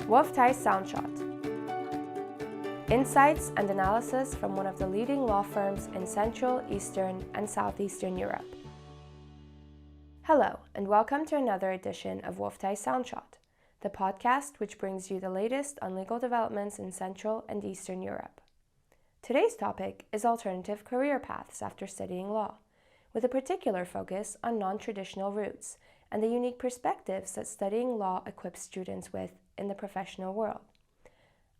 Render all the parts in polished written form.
Wolf Theiss Soundshot. Insights and analysis from one of the leading law firms in Central, Eastern, and Southeastern Europe. Hello, and welcome to another edition of Wolf Theiss Soundshot, the podcast which brings you the latest on legal developments in Central and Eastern Europe. Today's topic is alternative career paths after studying law, with a particular focus on non-traditional routes and the unique perspectives that studying law equips students with in the professional world.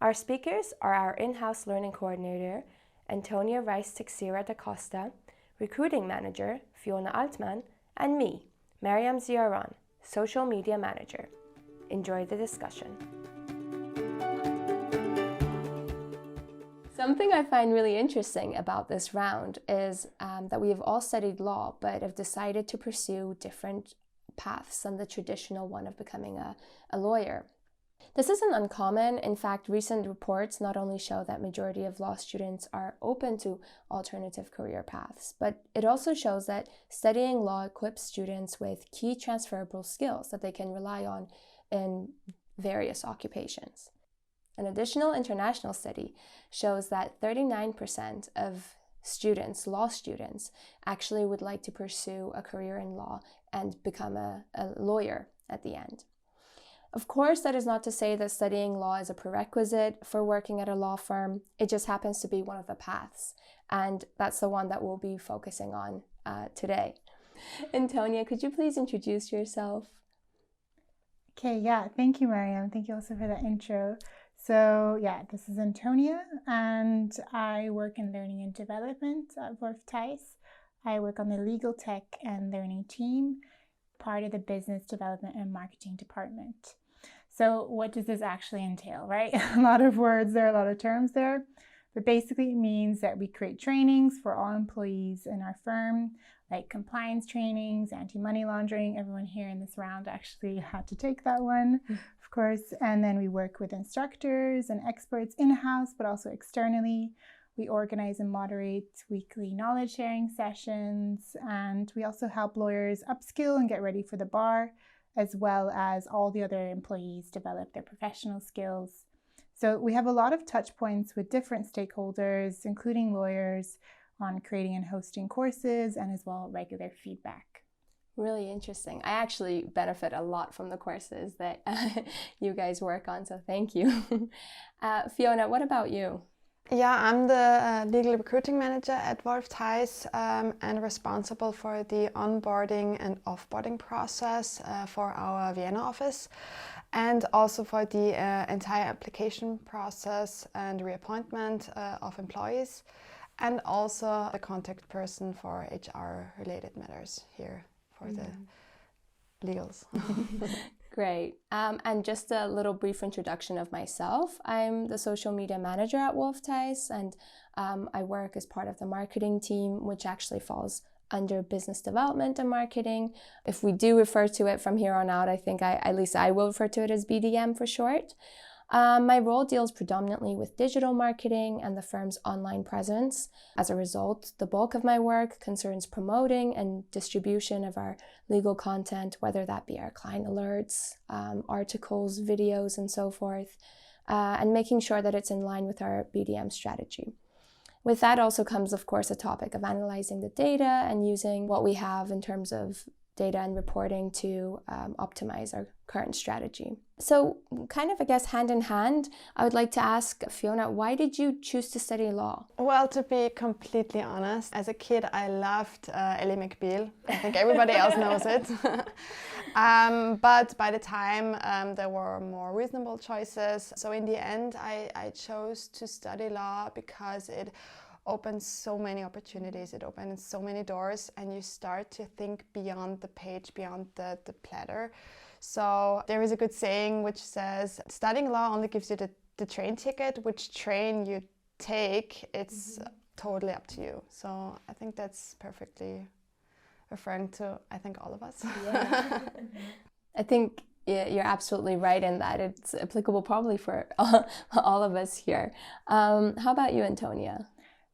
Our speakers are our in-house learning coordinator, Antonia Reis-Teixeira da Costa, recruiting manager, Fiona Altman, and me, Mariam Ziaran, social media manager. Enjoy the discussion. Something I find really interesting about this round is that we have all studied law, but have decided to pursue different paths than the traditional one of becoming a lawyer. This isn't uncommon. In fact, recent reports not only show that majority of law students are open to alternative career paths, but it also shows that studying law equips students with key transferable skills that they can rely on in various occupations. An additional international study shows that 39% of students, law students, actually would like to pursue a career in law and become a lawyer at the end. Of course, that is not to say that studying law is a prerequisite for working at a law firm. It just happens to be one of the paths, and that's the one that we'll be focusing on today. Antonia, could you please introduce yourself? Okay, yeah, thank you, Mariam. Thank you also for that intro. So, this is Antonia, and I work in learning and development at Wolf Theiss. I work on the legal tech and learning team, part of the business development and marketing department. So what does this actually entail, right? A lot of words there, a lot of terms there, but basically it means that we create trainings for all employees in our firm, like compliance trainings, anti-money laundering. Everyone here in this round actually had to take that one, of course. And then we work with instructors and experts in-house, but also externally. We organize and moderate weekly knowledge sharing sessions, and we also help lawyers upskill and get ready for the bar, as well as all the other employees develop their professional skills. So we have a lot of touch points with different stakeholders, including lawyers, on creating and hosting courses and as well regular feedback. Really interesting. I actually benefit a lot from the courses that you guys work on, so thank you. Fiona, what about you? Yeah, I'm the legal recruiting manager at Wolf Theiss and responsible for the onboarding and offboarding process for our Vienna office, and also for the entire application process and reappointment of employees, and also the contact person for HR related matters here for the legals. Great. And just a little brief introduction of myself. I'm the social media manager at Wolf Theiss, and I work as part of the marketing team, which actually falls under business development and marketing. If we do refer to it from here on out, I think at least I will refer to it as BDM for short. My role deals predominantly with digital marketing and the firm's online presence. As a result, the bulk of my work concerns promoting and distribution of our legal content, whether that be our client alerts, articles, videos, and so forth, and making sure that it's in line with our BDM strategy. With that also comes, of course, a topic of analyzing the data and using what we have in terms of data and reporting to optimize our current strategy. So kind of, I guess, hand in hand, I would like to ask Fiona, why did you choose to study law? Well, to be completely honest, as a kid I loved Ellie McBeal. I think everybody else knows it. But by the time there were more reasonable choices. So in the end I chose to study law because it opens so many opportunities, it opens so many doors, and you start to think beyond the page, beyond the platter. So there is a good saying which says, studying law only gives you the train ticket. Which train you take, it's totally up to you. So I think that's perfectly referring to, I think, all of us. Yeah. I think you're absolutely right in that. It's applicable probably for all of us here. How about you, Antonia?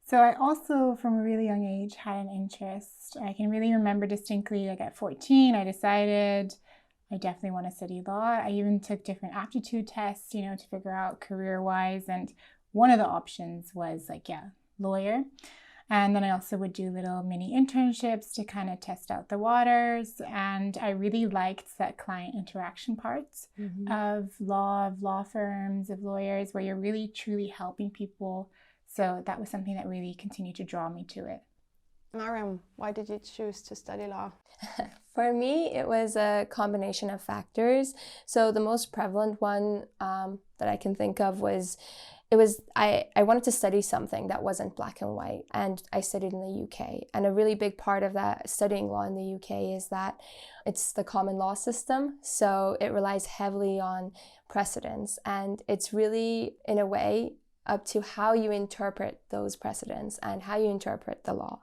So I also, from a really young age, had an interest. I can really remember distinctly, like at 14, I decided I definitely want to study law. I even took different aptitude tests, to figure out career-wise. And one of the options was lawyer. And then I also would do little mini internships to kind of test out the waters. And I really liked that client interaction part of law firms, of lawyers, where you're really truly helping people. So that was something that really continued to draw me to it. Mariam, why did you choose to study law? For me, it was a combination of factors. So the most prevalent one that I can think of was I wanted to study something that wasn't black and white, and I studied in the UK. And a really big part of that studying law in the UK is that it's the common law system. So it relies heavily on precedents, and it's really, in a way, up to how you interpret those precedents and how you interpret the law.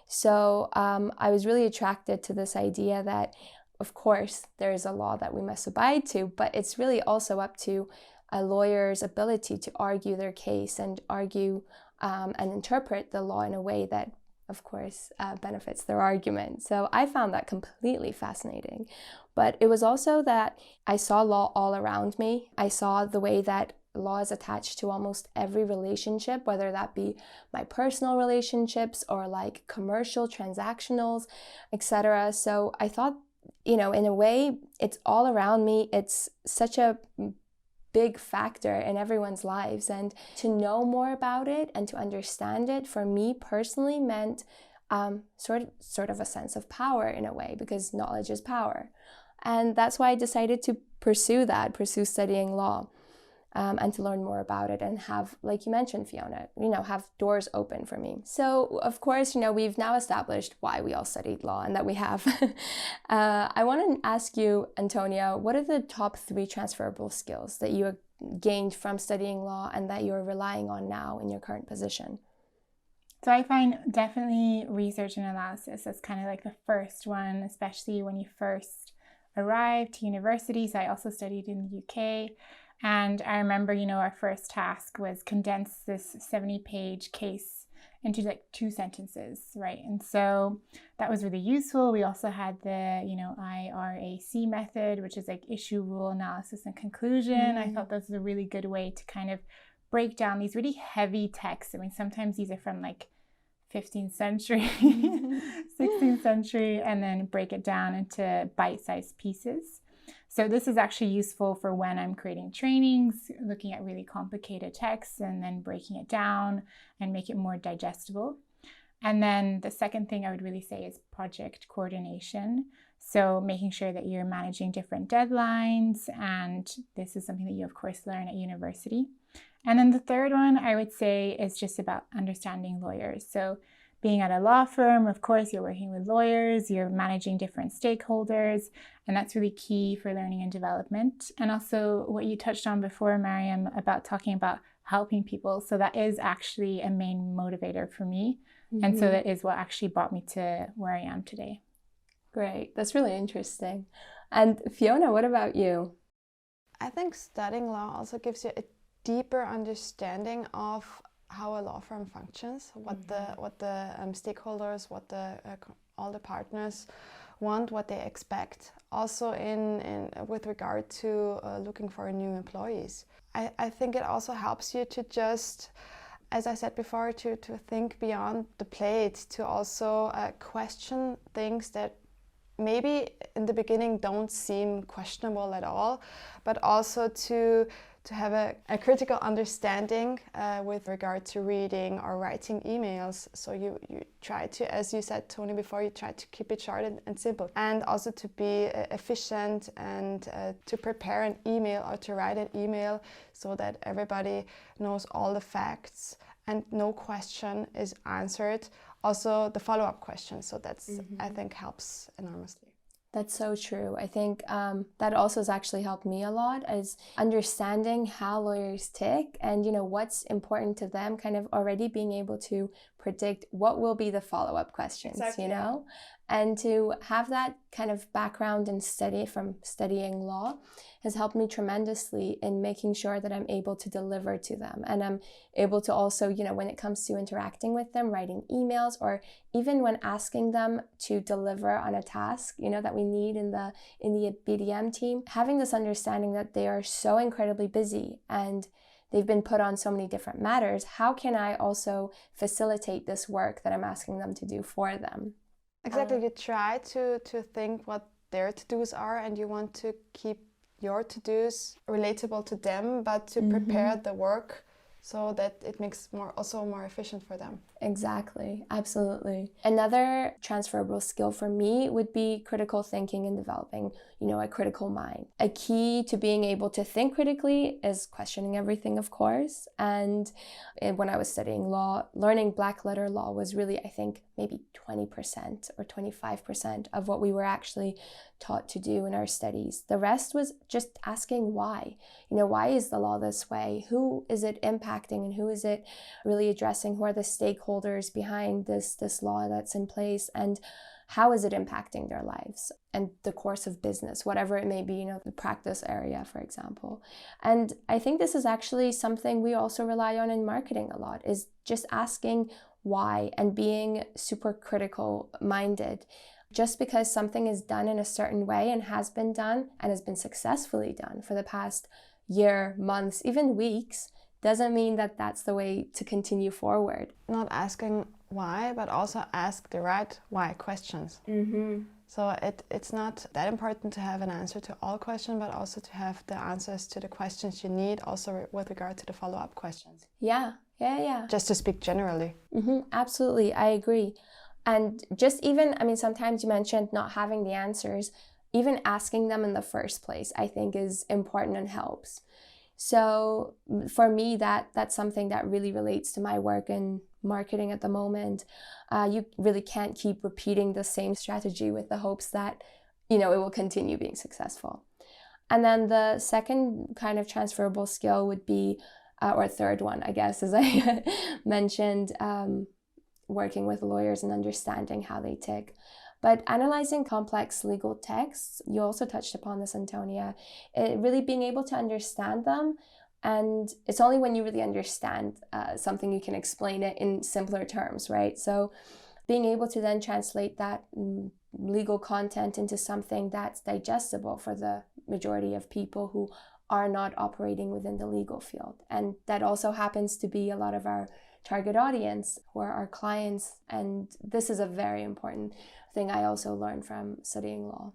So I was really attracted to this idea that, of course, there is a law that we must abide to, but it's really also up to a lawyer's ability to argue their case and argue and interpret the law in a way that, of course, benefits their argument. So I found that completely fascinating. But it was also that I saw law all around me. I saw the way that law is attached to almost every relationship, whether that be my personal relationships or like commercial, transactionals, etc. So I thought, in a way, it's all around me. It's such a big factor in everyone's lives, and to know more about it and to understand it for me personally meant sort of a sense of power in a way, because knowledge is power. And that's why I decided to pursue studying law. And to learn more about it and have, like you mentioned, Fiona, have doors open for me. So, of course, we've now established why we all studied law and that we have. I want to ask you, Antonia, what are the top 3 transferable skills that you gained from studying law and that you're relying on now in your current position? So I find definitely research and analysis is kind of like the first one, especially when you first arrive to university. So I also studied in the UK. And I remember, our first task was condense this 70-page case into 2 sentences, right? And so that was really useful. We also had the, IRAC method, which is issue, rule, analysis, and conclusion. I thought that was a really good way to kind of break down these really heavy texts. I mean, sometimes these are from 15th century, 16th century, and then break it down into bite-sized pieces. So this is actually useful for when I'm creating trainings, looking at really complicated texts and then breaking it down and make it more digestible. And then the second thing I would really say is project coordination. So making sure that you're managing different deadlines, and this is something that you of course learn at university. And then the third one I would say is just about understanding lawyers. So being at a law firm, of course, you're working with lawyers, you're managing different stakeholders, and that's really key for learning and development. And also what you touched on before, Mariam, about talking about helping people. So that is actually a main motivator for me. And so that is what actually brought me to where I am today. Great. That's really interesting. And Fiona, what about you? I think studying law also gives you a deeper understanding of how a law firm functions, what the stakeholders, what all the partners want, what they expect. Also in with regard to looking for new employees. I think it also helps you to just, as I said before, to think beyond the plate, to also question things that maybe in the beginning don't seem questionable at all, but also to have a critical understanding with regard to reading or writing emails. So you try to, as you said, Tony, before, you try to keep it short and simple. And also to be efficient and to prepare an email or to write an email so that everybody knows all the facts and no question is answered. Also the follow-up question. So that's, I think, helps enormously. That's so true. I think that also has actually helped me a lot, is understanding how lawyers tick and, what's important to them, kind of already being able to predict what will be the follow-up questions, you know? And to have that kind of background and study from studying law has helped me tremendously in making sure that I'm able to deliver to them. And I'm able to also, you know, when it comes to interacting with them, writing emails, or even when asking them to deliver on a task, you know, that we need in the BDM team, having this understanding that they are so incredibly busy and they've been put on so many different matters. How can I also facilitate this work that I'm asking them to do for them? Exactly, you try to think what their to-dos are, and you want to keep your to-dos relatable to them, but to prepare the work so that it makes more efficient for them. Exactly, absolutely. Another transferable skill for me would be critical thinking and developing, you know, a critical mind. A key to being able to think critically is questioning everything, of course. And when I was studying law, learning black letter law was really, I think, maybe 20% or 25% of what we were actually taught to do in our studies. The rest was just asking why. You know, why is the law this way? Who is it impacting and who is it really addressing? Who are the stakeholders behind this law that's in place, and how is it impacting their lives and the course of business, whatever it may be, you know, the practice area, for example. And I think this is actually something we also rely on in marketing a lot, is just asking why and being super critical minded. Just because something is done in a certain way and has been done and has been successfully done for the past year, months, even weeks, doesn't mean that that's the way to continue forward. Not asking why, but also ask the right why questions. So it's not that important to have an answer to all questions, but also to have the answers to the questions you need, also with regard to the follow-up questions. Yeah. Just to speak generally. Absolutely, I agree. And just even, I mean, sometimes you mentioned not having the answers, even asking them in the first place, I think is important and helps. So for me, that's something that really relates to my work in marketing at the moment. You really can't keep repeating the same strategy with the hopes that, you know, it will continue being successful. And then the second kind of transferable skill would be, or third one, I guess, as I mentioned, working with lawyers and understanding how they tick. But analyzing complex legal texts, you also touched upon this, Antonia, really being able to understand them. And it's only when you really understand something you can explain it in simpler terms, right? So being able to then translate that legal content into something that's digestible for the majority of people who are not operating within the legal field. And that also happens to be a lot of our target audience, who are our clients. And this is a very important thing I also learned from studying law.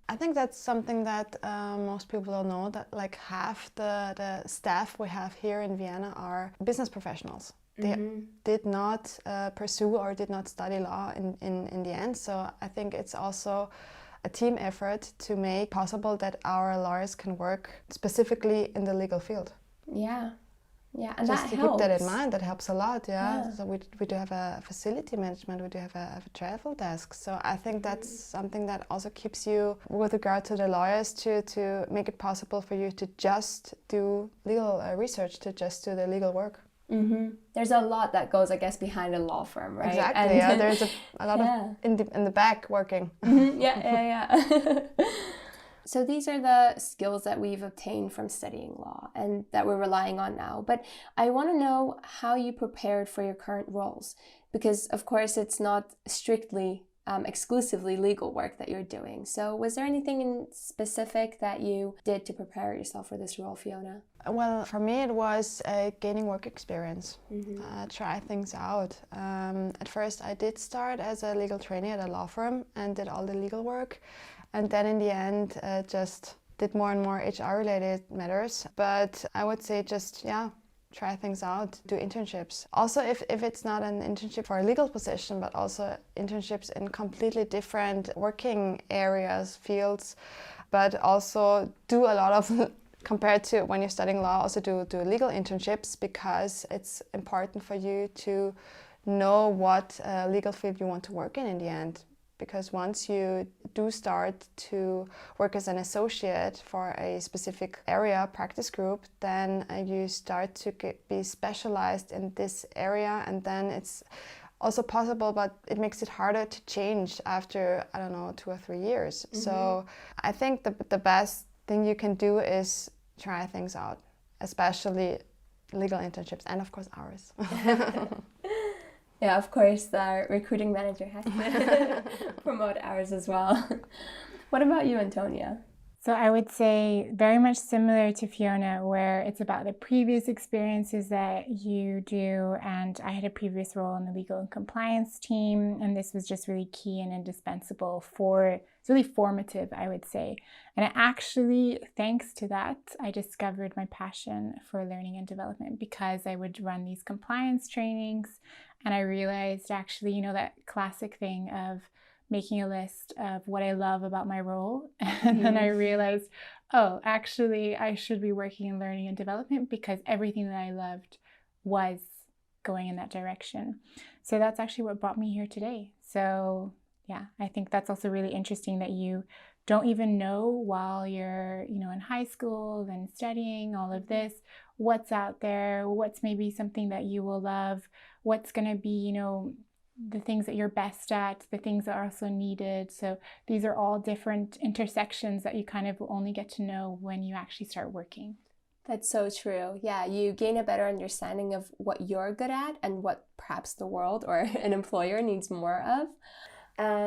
I think that's something that most people don't know, that like half the staff we have here in Vienna are business professionals. They did not pursue or did not study law in the end. So I think it's also a team effort to make possible that our lawyers can work specifically in the legal field. Yeah, and just that to helps. keep that in mind, that helps a lot. Yeah. So we do have a facility management, we do have a travel desk. So I think that's something that also keeps you, with regard to the lawyers, to make it possible for you to just do legal research, to just do the legal work. There's a lot that goes, I guess, behind a law firm, right? Exactly. And there's a lot of in the back working. Yeah. So these are the skills that we've obtained from studying law and that we're relying on now. But I want to know how you prepared for your current roles, because of course it's not strictly exclusively legal work that you're doing. So was there anything in specific that you did to prepare yourself for this role, Fiona? Well, for me it was gaining work experience, try things out. At first I did start as a legal trainee at a law firm and did all the legal work. And then in the end, just did more and more HR-related matters. But I would say just, try things out, do internships. Also, if it's not an internship for a legal position, but also internships in completely different working areas, fields, but also do a lot of, compared to when you're studying law, also do legal internships, because it's important for you to know what legal field you want to work in the end. because once you do start to work as an associate for a specific area practice group, then you start to be specialized in this area, and then it's also possible, but it makes it harder to change after, I don't know, 2 or 3 years. So I think the best thing you can do is try things out, especially legal internships, and of course ours. Yeah, of course, the recruiting manager has to promote ours as well. What about you, Antonia? So I would say very much similar to Fiona, where it's about the previous experiences that you do. And I had a previous role in the legal and compliance team, and this was just really key and indispensable it's really formative, I would say. And actually, thanks to that, I discovered my passion for learning and development, because I would run these compliance trainings, and I realized actually, that classic thing of making a list of what I love about my role. And then I realized, oh, actually, I should be working in learning and development, because everything that I loved was going in that direction. So that's actually what brought me here today. So yeah, I think that's also really interesting that you don't even know while you're, in high school and studying all of this, what's out there, what's maybe something that you will love, what's going to be, the things that you're best at, the things that are also needed. So these are all different intersections that you kind of only get to know when you actually start working. That's so true. Yeah, you gain a better understanding of what you're good at and what perhaps the world or an employer needs more of.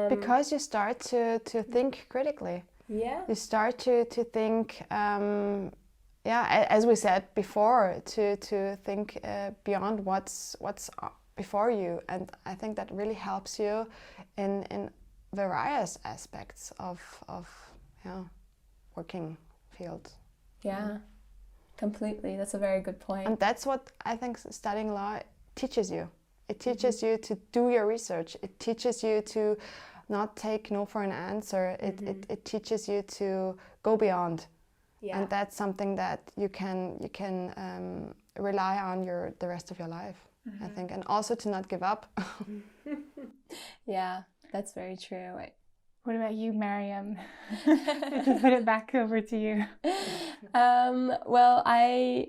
Because you start to think critically. Yeah. You start to think, as we said before, to think beyond what's before you, and I think that really helps you in various aspects of working field. Yeah, completely. That's a very good point. And that's what I think studying law teaches you. It teaches you to do your research. It teaches you to not take no for an answer. It teaches you to go beyond. Yeah. And that's something that you can rely on the rest of your life. I think, and also to not give up. Yeah, that's very true. What about you, Mariam? To put it back over to you. Well,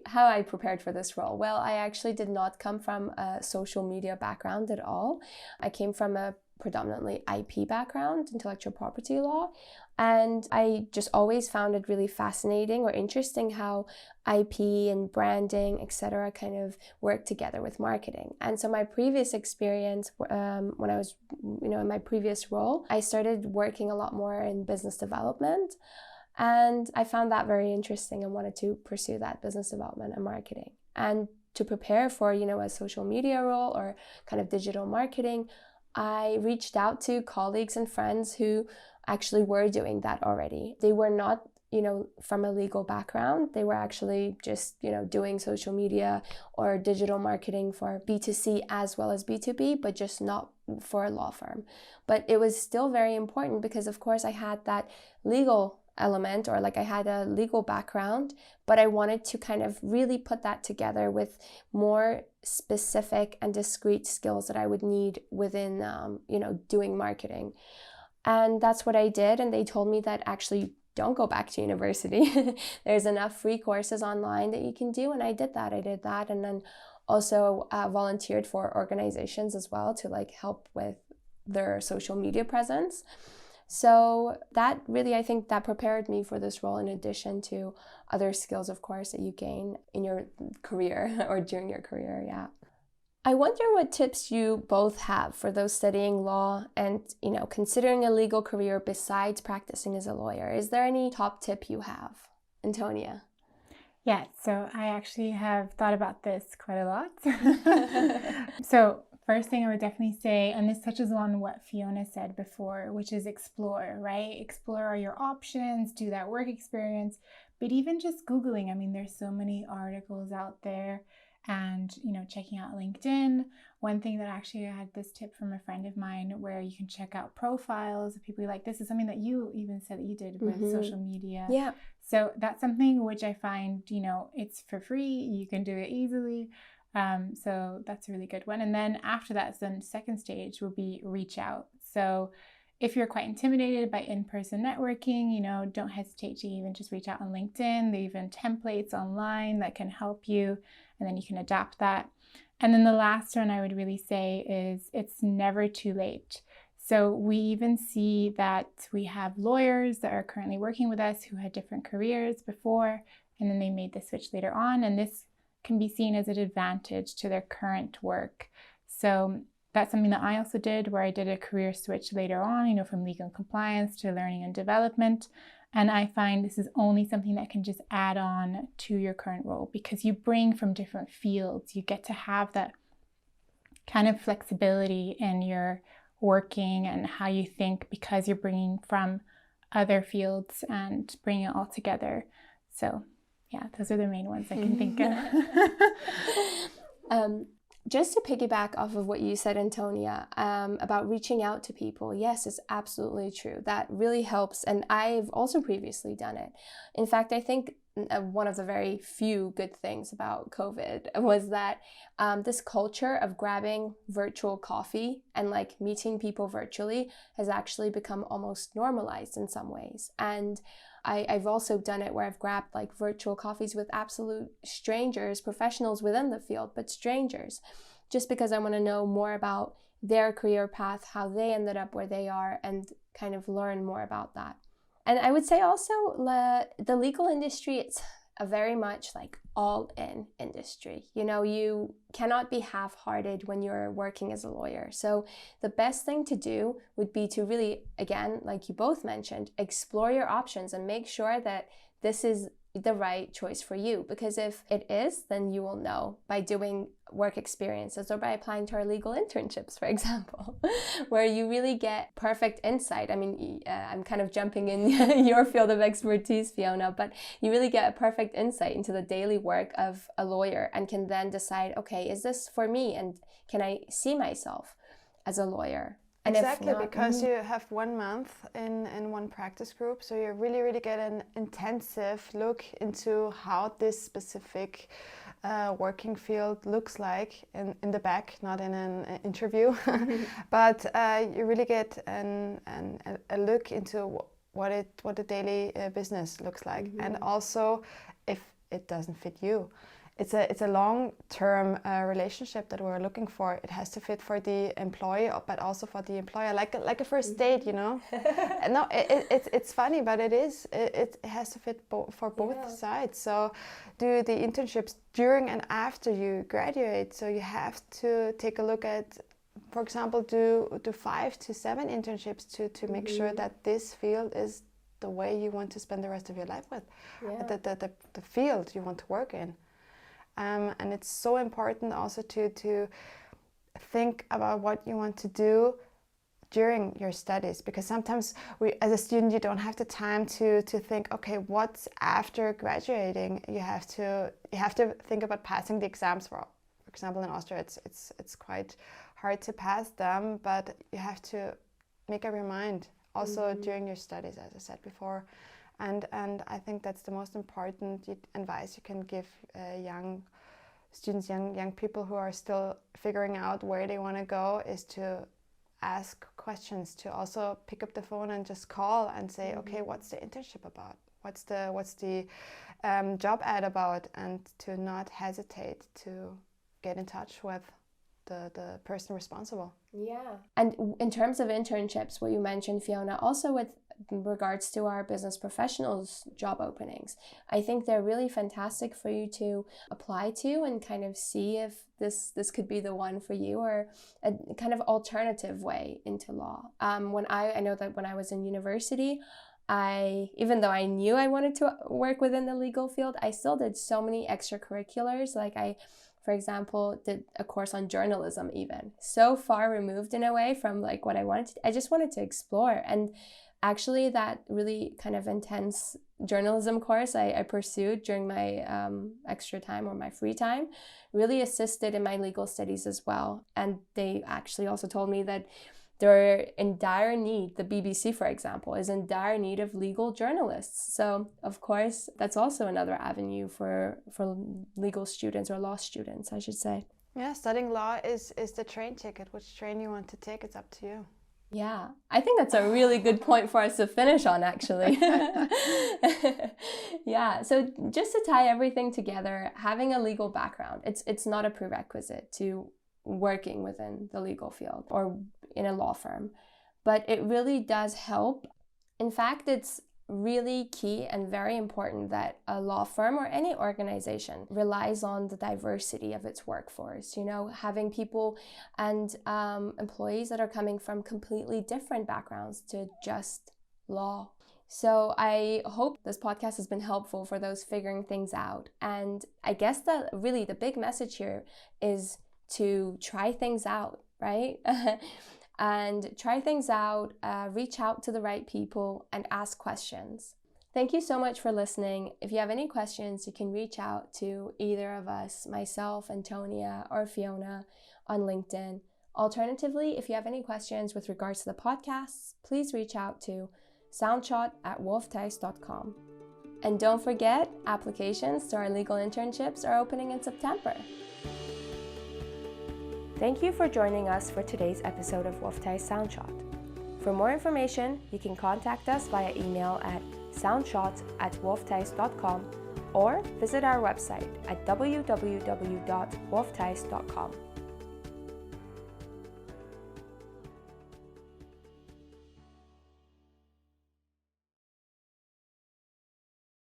how I prepared for this role? Well, I actually did not come from a social media background at all. I came from a predominantly IP background, intellectual property law, and I just always found it really fascinating or interesting how IP and branding, etc., kind of work together with marketing. And so my previous experience, when I was, in my previous role, I started working a lot more in business development, and I found that very interesting and wanted to pursue that business development and marketing. And to prepare for, a social media role or kind of digital marketing, I reached out to colleagues and friends who actually were doing that already. They were not, from a legal background. They were actually just, doing social media or digital marketing for B2C as well as B2B, but just not for a law firm. But it was still very important because, of course, I had that legal element, or I had a legal background, but I wanted to kind of really put that together with more specific and discrete skills that I would need within, doing marketing. And that's what I did. And they told me that actually don't go back to university. There's enough free courses online that you can do. And I did that. And then also volunteered for organizations as well to help with their social media presence. So that really, I think that prepared me for this role, in addition to other skills, of course, that you gain in your career or during your career. Yeah. I wonder what tips you both have for those studying law and, considering a legal career besides practicing as a lawyer. Is there any top tip you have, Antonia? Yeah, so I actually have thought about this quite a lot. So first thing I would definitely say, and this touches on what Fiona said before, which is explore, right? Explore your options, do that work experience, but even just Googling. I mean, there's so many articles out there, and, checking out LinkedIn. One thing that actually I had this tip from a friend of mine, where you can check out profiles of people you like. This is something that you even said that you did with social media. Yeah. So that's something which I find, it's for free. You can do it easily. So that's a really good one. And then after that, then second stage will be reach out. So if you're quite intimidated by in-person networking, you know, don't hesitate to even just reach out on LinkedIn. There are even templates online that can help you, and then you can adapt that. And then the last one I would really say is it's never too late. So we even see that we have lawyers that are currently working with us who had different careers before, and then they made the switch later on, and this can be seen as an advantage to their current work. So that's something that I also did, where I did a career switch later on, you know, from legal and compliance to learning and development. And I find this is only something that can just add on to your current role, because you bring from different fields. You get to have that kind of flexibility in your working and how you think, because you're bringing from other fields and bringing it all together. So yeah, those are the main ones I can think of. Just to piggyback off of what you said, Antonia, about reaching out to people. Yes, it's absolutely true. That really helps. And I've also previously done it. In fact, I think one of the very few good things about COVID was that this culture of grabbing virtual coffee and like meeting people virtually has actually become almost normalized in some ways. And I've also done it where I've grabbed like virtual coffees with absolute strangers, professionals within the field, but strangers, just because I want to know more about their career path, how they ended up where they are, and kind of learn more about that. And I would say also the legal industry, it's a very much like all-in industry. You know, you cannot be half-hearted when you're working as a lawyer. So the best thing to do would be to really, again, like you both mentioned, explore your options and make sure that this is the right choice for you. Because if it is, then you will know by doing work experiences or by applying to our legal internships, for example, where you really get perfect insight. I mean, I'm kind of jumping in your field of expertise, Fiona, but you really get a perfect insight into the daily work of a lawyer and can then decide, okay, is this for me? And can I see myself as a lawyer? And exactly, because you have 1 month in one practice group, so you really get an intensive look into how this specific working field looks like in the back, not in an interview, but you really get a look into what the daily business looks like, and also if it doesn't fit you. It's a long-term relationship that we're looking for. It has to fit for the employee, but also for the employer, like a first date, you know. No, it's funny, but it has to fit for both sides. So, do the internships during and after you graduate. So you have to take a look at, for example, do 5 to 7 internships to make sure that this field is the way you want to spend the rest of your life with, the field you want to work in. And it's so important also to think about what you want to do during your studies, because sometimes as a student, you don't have the time to think, okay, what's after graduating? You have to think about passing the exams. For example, in Austria, it's quite hard to pass them, but you have to make up your mind also during your studies, as I said before. And I think that's the most important advice you can give young students, young people who are still figuring out where they want to go, is to ask questions, to also pick up the phone and just call and say, okay, what's the internship about? What's the job ad about? And to not hesitate to get in touch with the person responsible. Yeah. And in terms of internships, what you mentioned, Fiona, also with regards to our business professionals job openings, I think they're really fantastic for you to apply to and kind of see if this could be the one for you, or a kind of alternative way into law. When I know that when I was in university, even though I knew I wanted to work within the legal field, I still did so many extracurriculars. Like for example, did a course on journalism, even so far removed in a way from like what I wanted to. I just wanted to explore. And actually that really kind of intense journalism course I pursued during my extra time or my free time really assisted in my legal studies as well. And they actually also told me that they're in dire need, the BBC, for example, is in dire need of legal journalists. So, of course, that's also another avenue for legal students, or law students, I should say. Yeah, studying law is the train ticket. Which train you want to take, it's up to you. Yeah, I think that's a really good point for us to finish on, actually. Yeah, so just to tie everything together, having a legal background, it's not a prerequisite to working within the legal field or in a law firm, but it really does help. In fact, it's really key and very important that a law firm or any organization relies on the diversity of its workforce, having people and employees that are coming from completely different backgrounds to just law. So I hope this podcast has been helpful for those figuring things out. And I guess that really the big message here is to try things out, right? And try things out, reach out to the right people, and ask questions. Thank you so much for listening. If you have any questions, you can reach out to either of us, myself, Antonia, or Fiona on LinkedIn. Alternatively, if you have any questions with regards to the podcasts, please reach out to soundshot@wolftheiss.com. And don't forget, applications to our legal internships are opening in September. Thank you for joining us for today's episode of Wolf Theiss Soundshot. For more information, you can contact us via email at soundshot@wolftheiss.com or visit our website at www.wolftheiss.com.